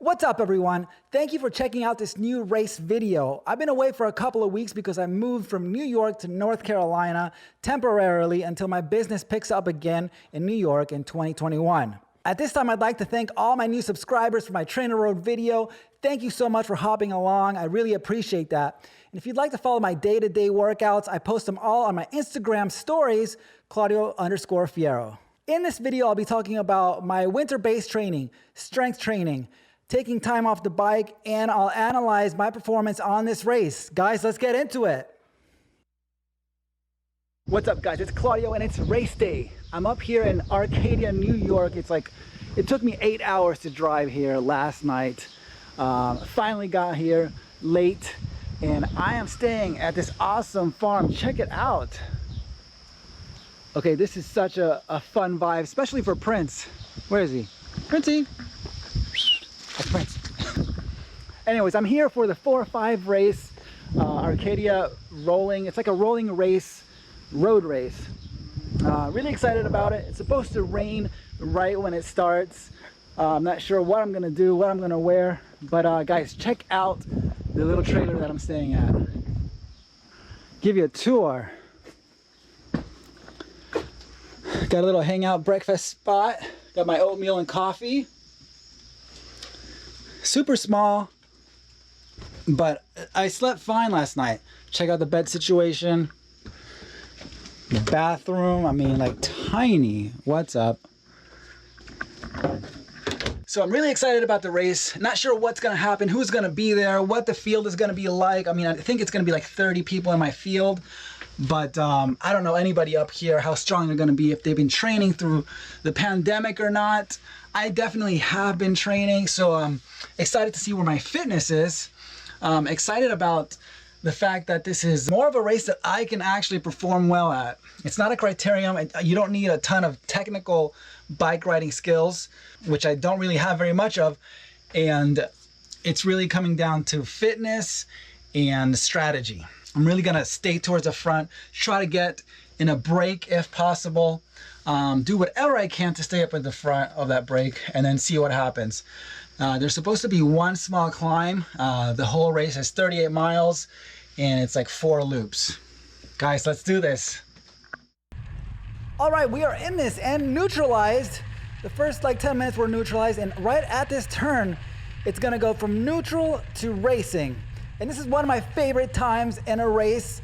What's up, everyone? Thank you for checking out this new race video. I've been away for a couple of weeks because I moved from New York to North Carolina temporarily until my business picks up again in New York in 2021. At this time, I'd like to thank all my new subscribers for my Trainer Road video. Thank you so much for hopping along. I really appreciate that. And if you'd like to follow my day-to-day workouts, I post them all on my Instagram stories, Claudio_Fierro. In this video, I'll be talking about my winter-based training, strength training, taking time off the bike, and I'll analyze my performance on this race. Guys, let's get into it. What's up, guys? It's Claudio and it's race day. I'm up here in Arcadia, New York. It took me 8 hours to drive here last night. Finally got here late and I am staying at this awesome farm. Check it out. Okay, this is such a fun vibe, especially for Prince. Where is he? Princey! That's Prince. Anyways, I'm here for the 4-5 race, Arcadia rolling. It's like a rolling race, road race. Really excited about it. It's supposed to rain right when it starts. I'm not sure what I'm gonna do, what I'm gonna wear, but guys, check out the little trailer that I'm staying at. Give you a tour. Got a little hangout breakfast spot. Got my oatmeal and coffee. Super small, but I slept fine last night. Check out the bed situation. The bathroom, I mean, like tiny. What's up? So I'm really excited about the race. Not sure what's gonna happen, who's gonna be there, what the field is gonna be like. I mean, I think it's gonna be like 30 people in my field, but I don't know anybody up here, how strong they're gonna be, if they've been training through the pandemic or not. I definitely have been training, so I'm excited to see where my fitness is. Excited about the fact that this is more of a race that I can actually perform well at. It's not a criterium. You don't need a ton of technical bike riding skills, which I don't really have very much of. And it's really coming down to fitness and strategy. I'm really gonna stay towards the front, try to get in a break if possible. Do whatever I can to stay up at the front of that break and then see what happens. There's supposed to be one small climb. The whole race is 38 miles and it's like 4 loops. Guys, let's do this. All right, we are in this and neutralized. The first like 10 minutes were neutralized, and right at this turn, it's gonna go from neutral to racing. And this is one of my favorite times in a race.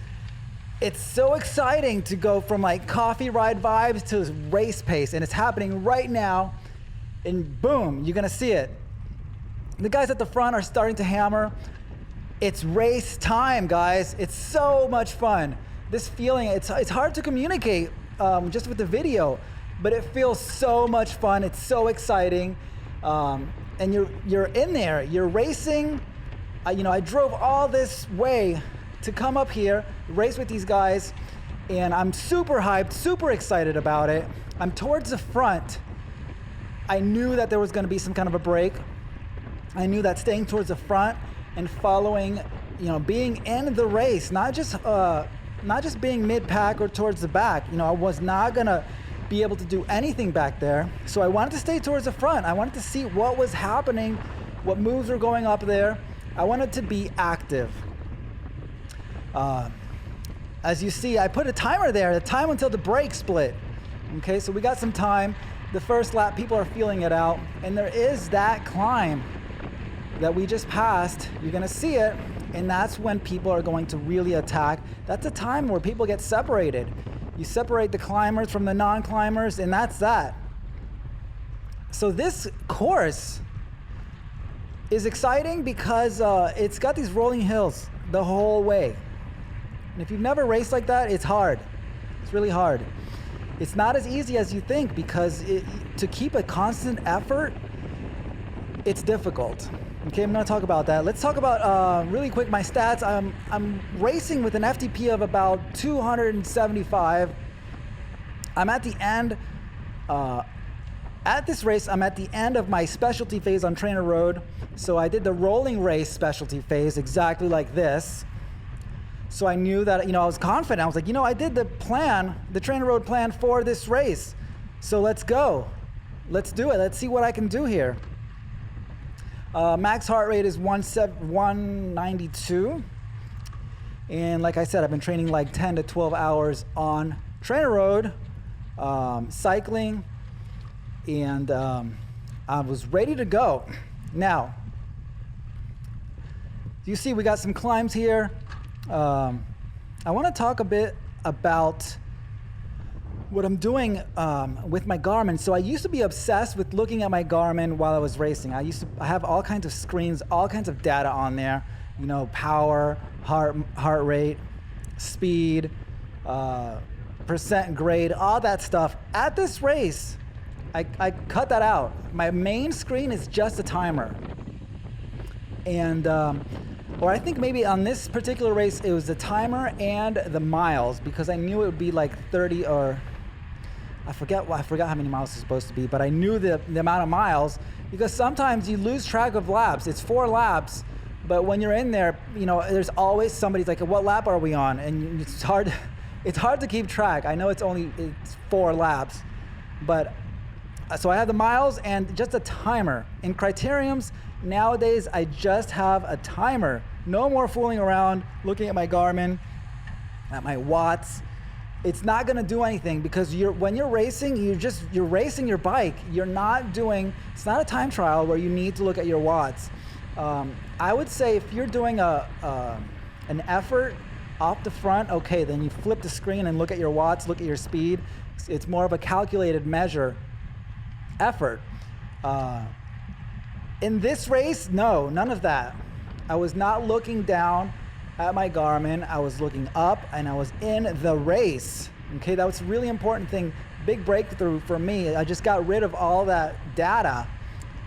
It's so exciting to go from like coffee ride vibes to race pace, and it's happening right now, and boom, you're gonna see it. The guys at the front are starting to hammer. It's race time, guys. It's so much fun. This feeling, it's hard to communicate just with the video, but it feels so much fun. It's so exciting, and you're in there, you're racing. I drove all this way to come up here, race with these guys, and I'm super hyped, super excited about it. I'm towards the front. I knew that there was gonna be some kind of a break. I knew that staying towards the front and following, being in the race, not just being mid-pack or towards the back. I was not gonna be able to do anything back there. So I wanted to stay towards the front. I wanted to see what was happening, what moves were going up there. I wanted to be active. As you see, I put a timer there, the time until the brake split. Okay, so we got some time. The first lap, people are feeling it out, and there is that climb that we just passed. You're gonna see it, and that's when people are going to really attack. That's a time where people get separated. You separate the climbers from the non-climbers, and that's that. So this course is exciting because it's got these rolling hills the whole way. And if you've never raced like that, it's hard. It's really hard. It's not as easy as you think because to keep a constant effort, it's difficult. Okay, I'm gonna talk about that. Let's talk about really quick my stats. I'm racing with an FTP of about 275. I'm at the end, at this race, I'm at the end of my specialty phase on Trainer Road. So I did the rolling race specialty phase exactly like this. So I knew that, I was confident. I was like, I did the plan, the Trainer Road plan for this race. So let's go. Let's do it. Let's see what I can do here. Max heart rate is 192. And like I said, I've been training like 10 to 12 hours on trainer road, cycling, and I was ready to go. Now, you see we got some climbs here. I want to talk a bit about what I'm doing with my Garmin. So I used to be obsessed with looking at my Garmin while I was racing. I have all kinds of screens, all kinds of data on there, you know, power, heart rate, speed, percent grade, all that stuff. At this race, I cut that out. My main screen is just a timer. And, or I think maybe on this particular race, it was the timer and the miles, because I knew it would be like 30 or, I forgot how many miles it's supposed to be, but I knew the amount of miles, because sometimes you lose track of laps. It's 4 laps, but when you're in there, you know, there's always somebody's like, what lap are we on? And it's hard to keep track. I know it's 4 laps, but so I have the miles and just a timer. In criteriums, nowadays, I just have a timer. No more fooling around, looking at my Garmin, at my watts. It's not gonna do anything, because when you're racing, you're racing your bike. You're not doing, it's not a time trial where you need to look at your watts. I would say if you're doing an effort off the front, okay, then you flip the screen and look at your watts, look at your speed. It's more of a calculated measure effort. In this race, no, none of that. I was not looking down at my Garmin. I was looking up and I was in the race. Okay, that was a really important thing. Big breakthrough for me. I just got rid of all that data.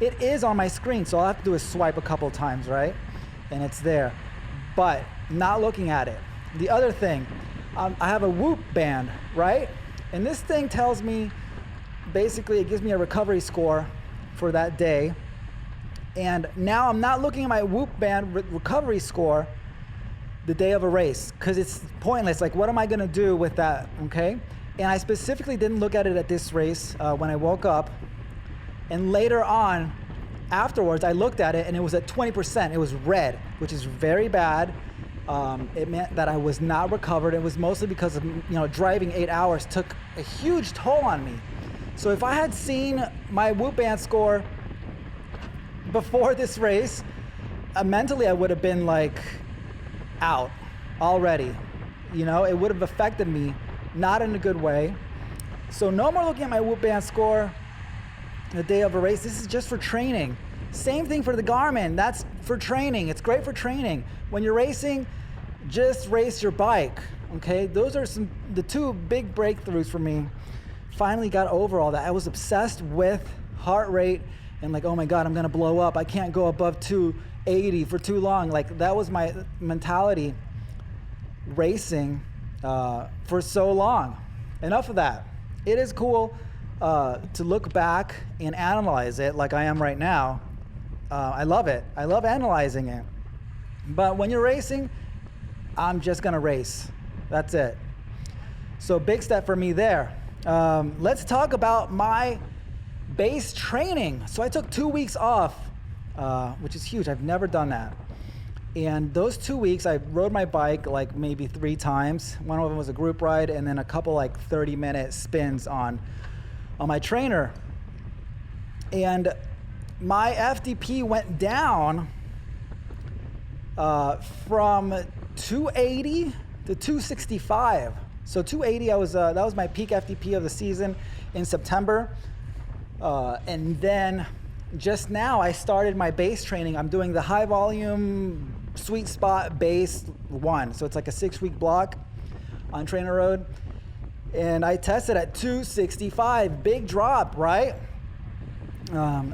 It is on my screen, so all I have to do is swipe a couple times, right? And it's there, but not looking at it. The other thing, I have a Whoop band, right? And this thing tells me, basically it gives me a recovery score for that day. And now I'm not looking at my Whoop band recovery score the day of a race, because it's pointless. Like, what am I gonna do with that, okay? And I specifically didn't look at it at this race when I woke up. And later on, afterwards, I looked at it and it was at 20%. It was red, which is very bad. It meant that I was not recovered. It was mostly because of, you know, driving 8 hours took a huge toll on me. So if I had seen my Whoop band score before this race, mentally I would have been like out already. You know, it would have affected me, not in a good way. So no more looking at my Whoop band score the day of a race. This is just for training. Same thing for the Garmin. That's for training. It's great for training. When you're racing, just race your bike. Okay, those are the 2 big breakthroughs for me. Finally got over all that. I was obsessed with heart rate and like, oh my God, I'm gonna blow up. I can't go above 280 for too long. Like, that was my mentality racing for so long. Enough of that. It is cool to look back and analyze it like I am right now. I love it. I love analyzing it. But when you're racing, I'm just gonna race. That's it. So big step for me there. Let's talk about my base training. So I took 2 weeks off, which is huge. I've never done that. And those 2 weeks, I rode my bike like maybe 3 times. One of them was a group ride, and then a couple like 30-minute spins on my trainer. And my FDP went down from 280 to 265. So 280, that was my peak FDP of the season in September. And then just now I started my base training. I'm doing the high volume sweet spot base 1. So it's like a 6-week block on Trainer Road. And I tested at 265, big drop, right?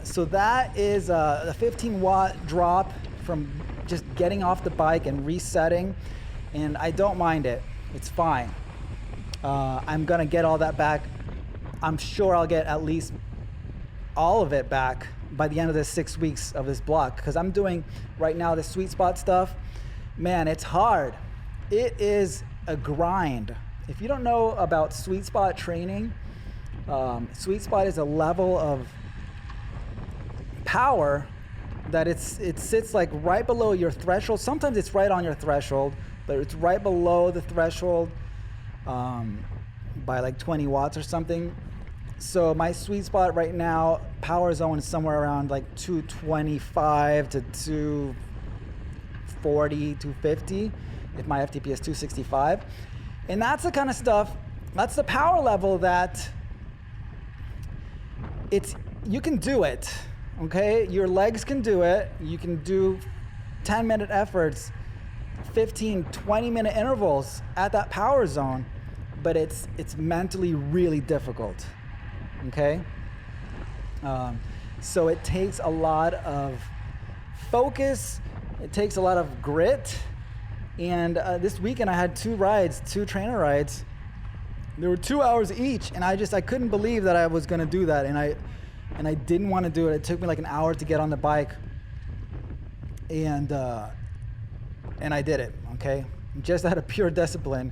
So that is a 15-watt drop from just getting off the bike and resetting. And I don't mind it. It's fine. I'm gonna get all that back. I'm sure I'll get at least all of it back by the end of the 6 weeks of this block, because I'm doing right now the sweet spot stuff. Man, it's hard. It is a grind. If you don't know about sweet spot training, sweet spot is a level of power that it sits like right below your threshold. Sometimes it's right on your threshold, but it's right below the threshold by like 20 watts or something. So my sweet spot right now, power zone, is somewhere around like 225 to 240, 250, if my FTP is 265. And that's the kind of stuff, that's the power level that you can do it, okay? Your legs can do it. You can do 10-minute efforts, 15, 20-minute intervals at that power zone, but it's mentally really difficult, okay? So it takes a lot of focus. It takes a lot of grit. And this weekend I had two trainer rides. They were 2 hours each, and I couldn't believe that I was gonna do that, and I didn't want to do it. It took me like an hour to get on the bike, and I did it, okay? Just out of pure discipline.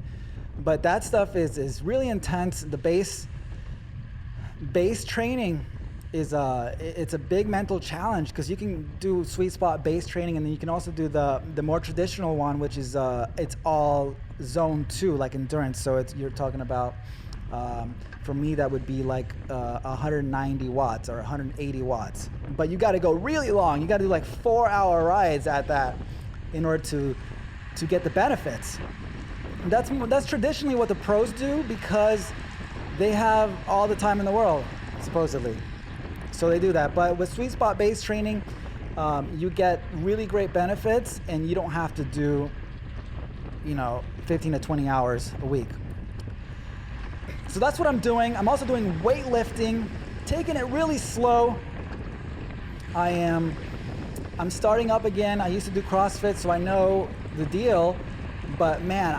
But that stuff is really intense. The base training is it's a big mental challenge, because you can do sweet spot base training, and then you can also do the more traditional one, which is it's all zone 2, like endurance. So you're talking about for me that would be like 190 watts or 180 watts. But you got to go really long. You got to do like 4-hour rides at that in order to get the benefits. And that's traditionally what the pros do, because they have all the time in the world, supposedly. So they do that. But with sweet spot based training, you get really great benefits, and you don't have to do 15 to 20 hours a week. So that's what I'm doing. I'm also doing weightlifting, taking it really slow. I'm starting up again. I used to do CrossFit, so I know the deal. But man,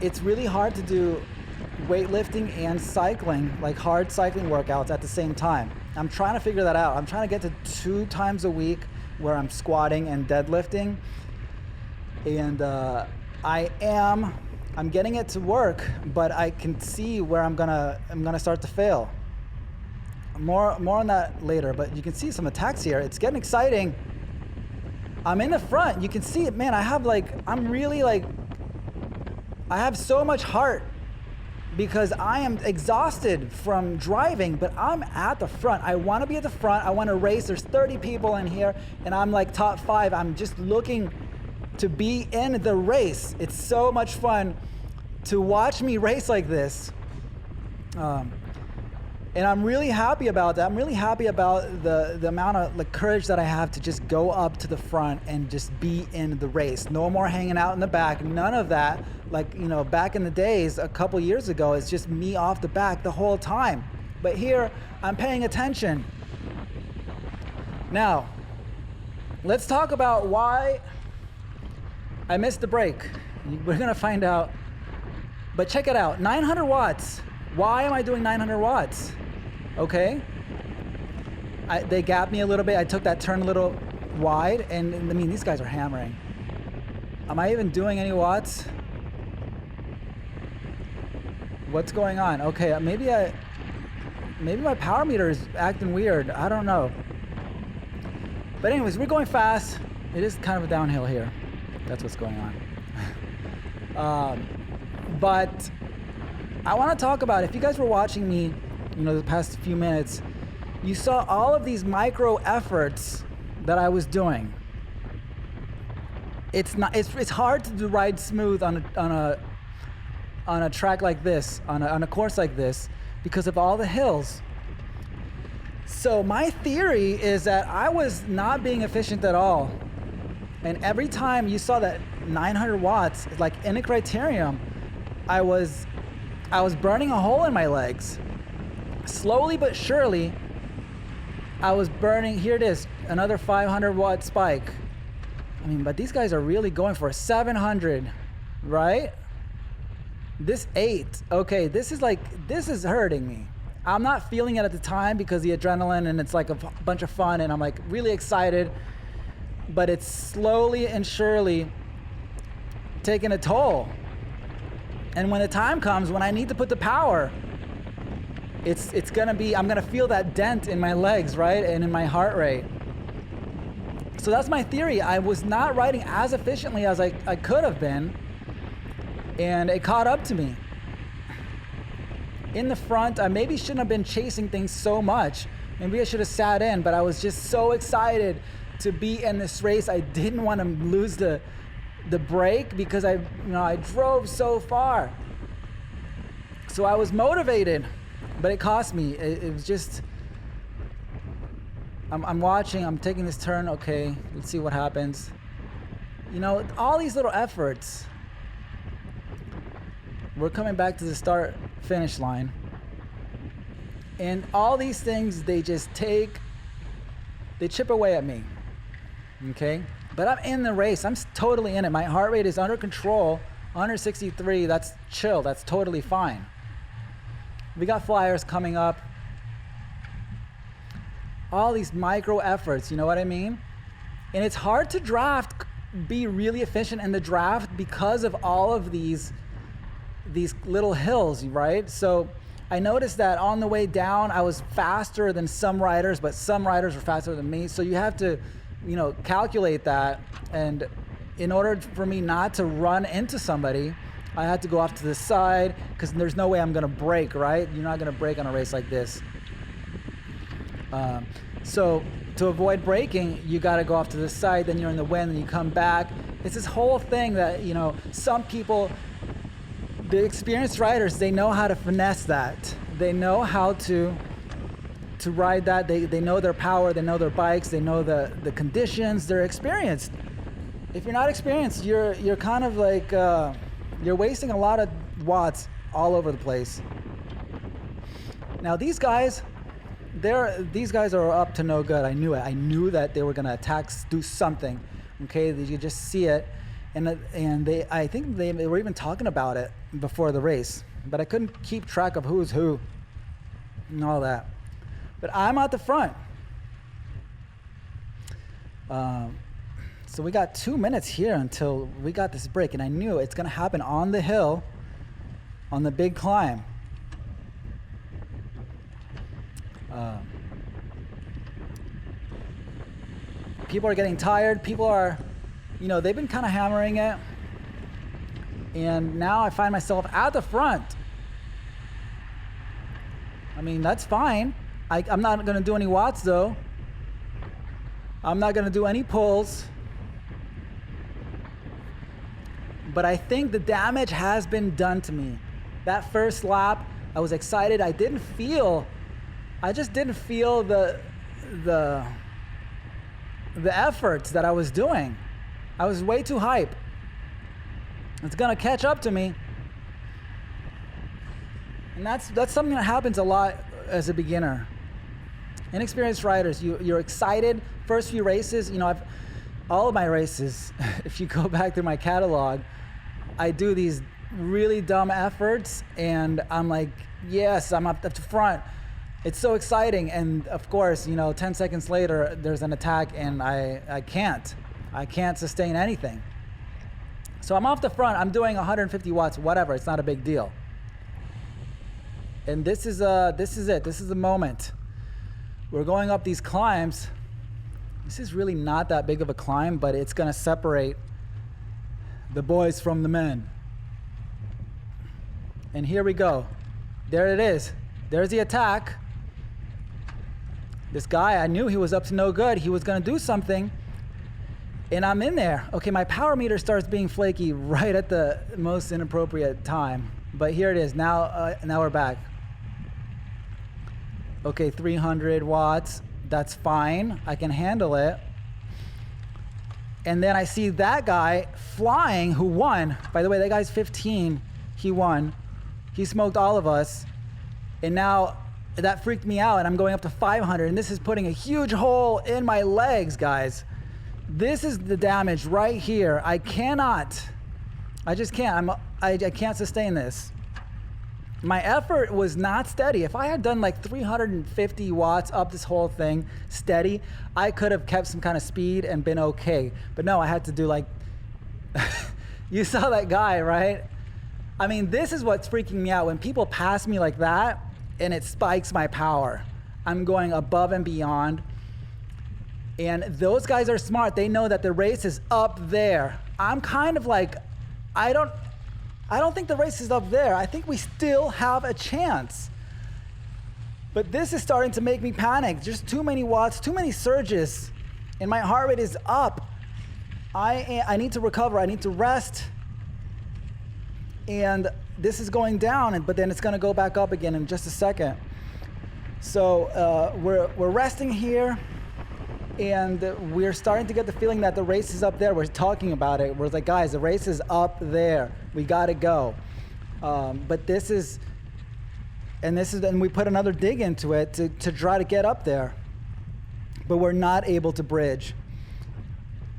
it's really hard to do weightlifting and cycling, like hard cycling workouts at the same time. I'm trying to figure that out. I'm trying to get to 2 times a week where I'm squatting and deadlifting. And I'm getting it to work, but I can see where I'm gonna start to fail. More on that later, but you can see some attacks here. It's getting exciting. I'm in the front. You can see it, man. I have so much heart, because I am exhausted from driving, but I'm at the front. I want to be at the front. I want to race. There's 30 people in here, and I'm like top 5. I'm just looking to be in the race. It's so much fun to watch me race like this. And I'm really happy about that. I'm really happy about the amount of courage that I have to just go up to the front and just be in the race. No more hanging out in the back. None of that. Back in the days, a couple years ago, it's just me off the back the whole time. But here, I'm paying attention. Now, let's talk about why I missed the break. We're gonna find out. But check it out, 900 watts. Why am I doing 900 watts? Okay. They gapped me a little bit. I took that turn a little wide, and I mean, these guys are hammering. Am I even doing any watts? What's going on? Okay, maybe my power meter is acting weird. I don't know. But anyways, we're going fast. It is kind of a downhill here. That's what's going on. But I want to talk about, if you guys were watching me, the past few minutes, you saw all of these micro efforts that I was doing. It's hard to ride smooth on a track like this, on a course like this, because of all the hills. So my theory is that I was not being efficient at all. And every time you saw that 900 watts, like in a criterium, I was burning a hole in my legs. Slowly but surely, I was burning. Here it is, another 500 watt spike. I mean, but these guys are really going for a 700, right? This 8, okay, this is hurting me. I'm not feeling it at the time because the adrenaline, and it's like a bunch of fun, and I'm like really excited, but it's slowly and surely taking a toll. And when the time comes, when I need to put the power, I'm gonna feel that dent in my legs, right? And in my heart rate. So that's my theory. I was not riding as efficiently as I could have been, and it caught up to me. In the front, I maybe shouldn't have been chasing things so much. Maybe I should have sat in, but I was just so excited to be in this race. I didn't want to lose the break because I drove so far. So I was motivated, but it cost me. It was just, I'm watching, I'm taking this turn, okay, let's see what happens. All these little efforts. We're coming back to the start-finish line. And all these things, they chip away at me, okay? But I'm in the race, I'm totally in it. My heart rate is under control, under 63, that's chill, that's totally fine. We got flyers coming up. All these micro efforts, you know what I mean? And it's hard to be really efficient in the draft because of all of these little hills, right? So I noticed that on the way down, I was faster than some riders, but some riders were faster than me. So you have to, calculate that. And in order for me not to run into somebody, I had to go off to the side because there's no way I'm gonna brake, right? You're not gonna brake on a race like this. So to avoid braking, you gotta go off to the side, then you're in the wind, and you come back. It's this whole thing that, some people, the experienced riders, they know how to finesse that. They know how to ride that. They know their power, they know their bikes, they know the conditions, they're experienced. If you're not experienced, you're kind of like, you're wasting a lot of watts all over the place. Now these guys are up to no good. I knew it. I knew that they were gonna attack, do something. Okay, you just see it. And I think they were even talking about it before the race, but I couldn't keep track of who's who and all that. But I'm at the front. So we got 2 minutes here until we got this break, and I knew it's gonna happen on the hill, on the big climb. People are getting tired. People are, they've been kind of hammering it. And now I find myself at the front. I mean, that's fine. I'm not going to do any watts, though. I'm not going to do any pulls. But I think the damage has been done to me. That first lap, I was excited. I just didn't feel the efforts that I was doing. I was way too hype. It's gonna catch up to me. And that's something that happens a lot as a beginner. Inexperienced riders, you're excited. First few races, all of my races, if you go back through my catalog, I do these really dumb efforts and I'm like, yes, I'm up to front. It's so exciting, and of course, 10 seconds later, there's an attack, and I can't sustain anything. So I'm off the front. I'm doing 150 watts, whatever. It's not a big deal. And this is it. This is the moment. We're going up these climbs. This is really not that big of a climb, but it's gonna separate the boys from the men. And here we go. There it is. There's the attack. This guy, I knew he was up to no good. He was gonna do something, and I'm in there. Okay, my power meter starts being flaky right at the most inappropriate time. But here it is, now we're back. Okay, 300 watts, that's fine. I can handle it. And then I see that guy flying who won. By the way, that guy's 15, he won. He smoked all of us. And now that freaked me out, and I'm going up to 500, and this is putting a huge hole in my legs, guys. This is the damage right here. I just can't. I can't sustain this. My effort was not steady. If I had done like 350 watts up this whole thing steady, I could have kept some kind of speed and been okay. But no, I had to do like, you saw that guy, right? I mean, this is what's freaking me out. When people pass me like that, and it spikes my power. I'm going above and beyond. And those guys are smart. They know that the race is up there. I'm kind of like, I don't think the race is up there. I think we still have a chance. But this is starting to make me panic. Just too many watts, too many surges, and my heart rate is up. I need to recover. I need to rest. And this is going down, but then it's going to go back up again in just a second. So we're resting here, and we're starting to get the feeling that the race is up there. We're talking about it. We're like, guys, the race is up there. We got to go. But this is, and we put another dig into it to try to get up there. But we're not able to bridge.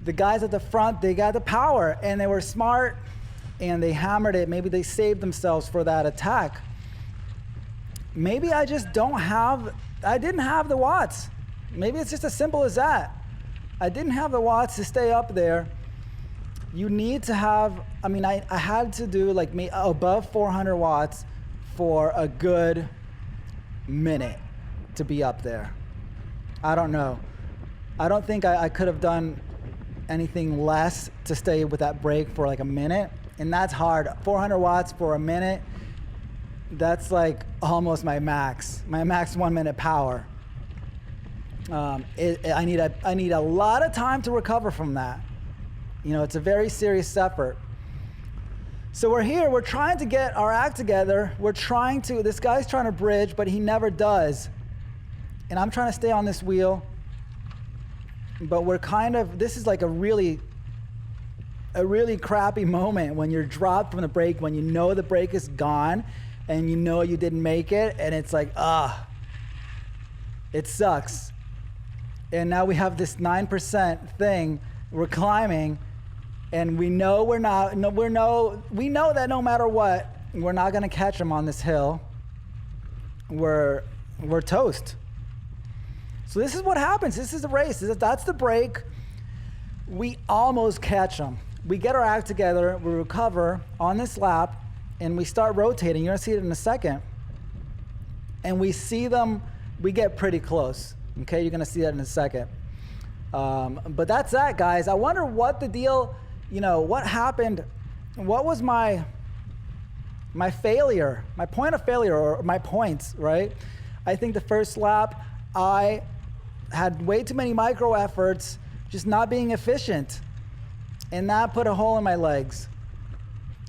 The guys at the front, they got the power, and they were smart, and they hammered it. Maybe they saved themselves for that attack. Maybe I just didn't have the watts. Maybe it's just as simple as that. I didn't have the watts to stay up there. You need to have, I had to do like above 400 watts for a good minute to be up there. I don't know. I don't think I could have done anything less to stay with that brake for like a minute. And that's hard. 400 watts for a minute, that's like almost my max 1 minute power. I need a lot of time to recover from that. It's a very serious effort. So we're here, we're trying to get our act together. This guy's trying to bridge, but he never does. And I'm trying to stay on this wheel. But this is like a really crappy moment when you're dropped from the brake, when you know the brake is gone and you know you didn't make it, and it's like, it sucks. And now we have this 9% thing, we're climbing, and we know we know that no matter what, we're not gonna catch them on this hill. We're toast. So this is what happens. This is the race. That's the break. We almost catch them. We get our act together, we recover on this lap, and we start rotating. You're gonna see it in a second. And we see them, we get pretty close. Okay, you're gonna see that in a second. But that's that, guys. I wonder what the deal, what happened, what was my failure, my point of failure, or my points, right? I think the first lap, I had way too many micro efforts, just not being efficient. And that put a hole in my legs.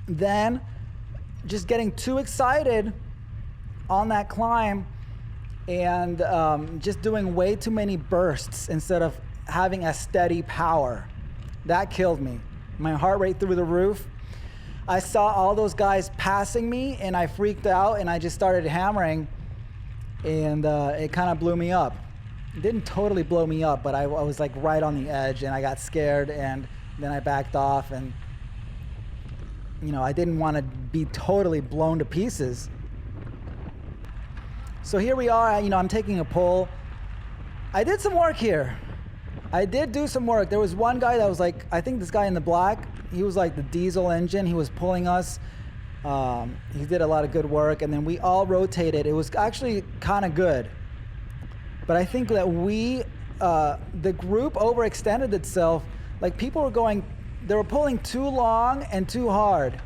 Then, just getting too excited on that climb and just doing way too many bursts instead of having a steady power. That killed me. My heart rate through the roof. I saw all those guys passing me and I freaked out and I just started hammering, and it kind of blew me up. It didn't totally blow me up, but I was like right on the edge, and I got scared, and then I backed off, and I didn't want to be totally blown to pieces. So here we are, I'm taking a pull. I did some work here. I did do some work. There was one guy that was like, I think this guy in the black, he was like the diesel engine. He was pulling us. He did a lot of good work, and then we all rotated. It was actually kind of good. But I think that the group overextended itself. Like people were they were pulling too long and too hard.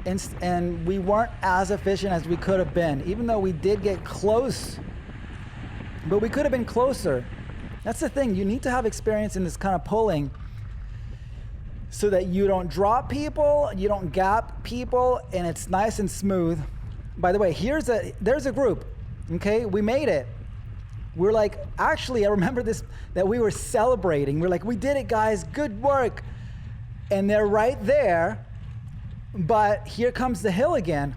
And we weren't as efficient as we could have been, even though we did get close. But we could have been closer. That's the thing, you need to have experience in this kind of pulling so that you don't drop people, you don't gap people, and it's nice and smooth. By the way, there's a group, okay? We made it. We're like, actually, I remember this, that we were celebrating. We're like, we did it, guys, good work. And they're right there, but here comes the hill again.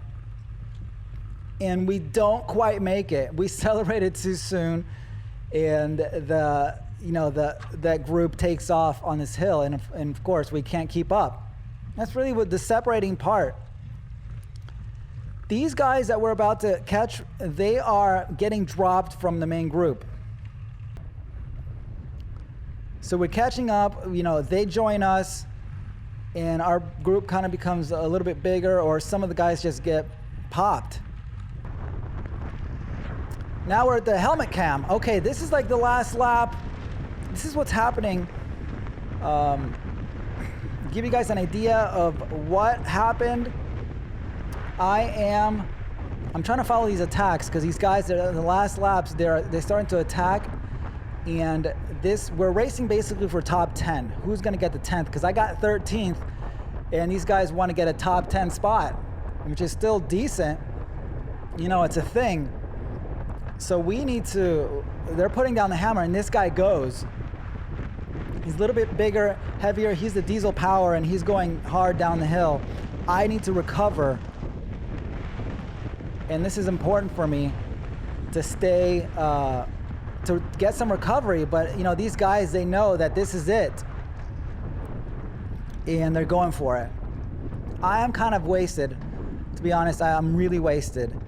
And we don't quite make it. We celebrated too soon, and that group takes off on this hill, and of course, we can't keep up. That's really what the separating part. These guys that we're about to catch, they are getting dropped from the main group. So we're catching up, they join us, and our group kind of becomes a little bit bigger, or some of the guys just get popped. Now we're at the helmet cam. Okay, this is like the last lap. this is what's happening. Give you guys an idea of what happened. I'm trying to follow these attacks because these guys, the last laps, they're starting to attack, and we're racing basically for top 10. Who's gonna get the 10th? Because I got 13th, and these guys want to get a top 10 spot, which is still decent. You know, it's a thing. So we need to. They're putting down the hammer, and this guy goes. He's a little bit bigger, heavier. He's the diesel power, and he's going hard down the hill. I need to recover. And this is important for me to stay, to get some recovery. But, you know, these guys, they know that this is it. And they're going for it. I am kind of wasted. To be honest, I'm really wasted.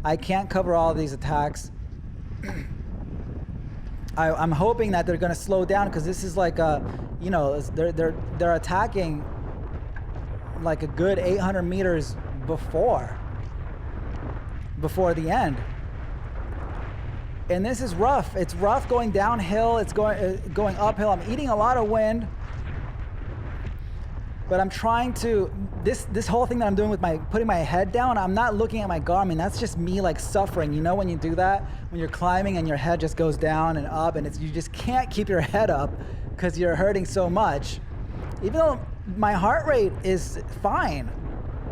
I can't cover all these attacks. I'm hoping that they're going to slow down because this is like you know, they're attacking like a good 800 meters before the end. And this is rough. It's rough going downhill. It's going uphill. I'm eating a lot of wind. But I'm trying to, this whole thing that I'm doing with putting my head down, I'm not looking at my Garmin. That's just me like suffering. You know when you do that? When you're climbing and your head just goes down and up, and you just can't keep your head up because you're hurting so much. Even though my heart rate is fine.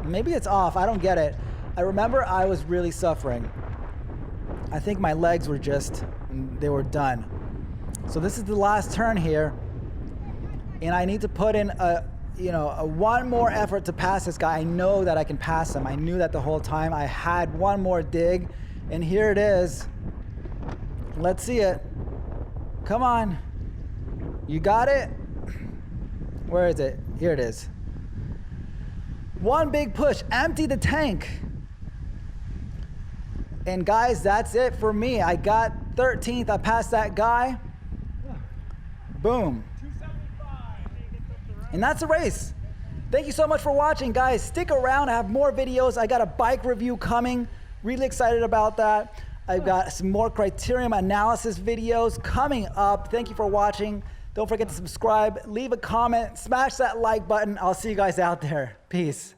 Maybe it's off, I don't get it. I remember I was really suffering. I think my legs were they were done. So this is the last turn here. And I need to put in one more effort to pass this guy. I know that I can pass him. I knew that the whole time. I had one more dig, and here it is. Let's see it. Come on. You got it? Where is it? Here it is. One big push. Empty the tank. And guys, that's it for me. I got 13th. I passed that guy. Boom. And that's a race. Thank you so much for watching, guys. Stick around. I have more videos. I got a bike review coming. Really excited about that. I've got some more criterium analysis videos coming up. Thank you for watching. Don't forget to subscribe, leave a comment, smash that like button. I'll see you guys out there. Peace.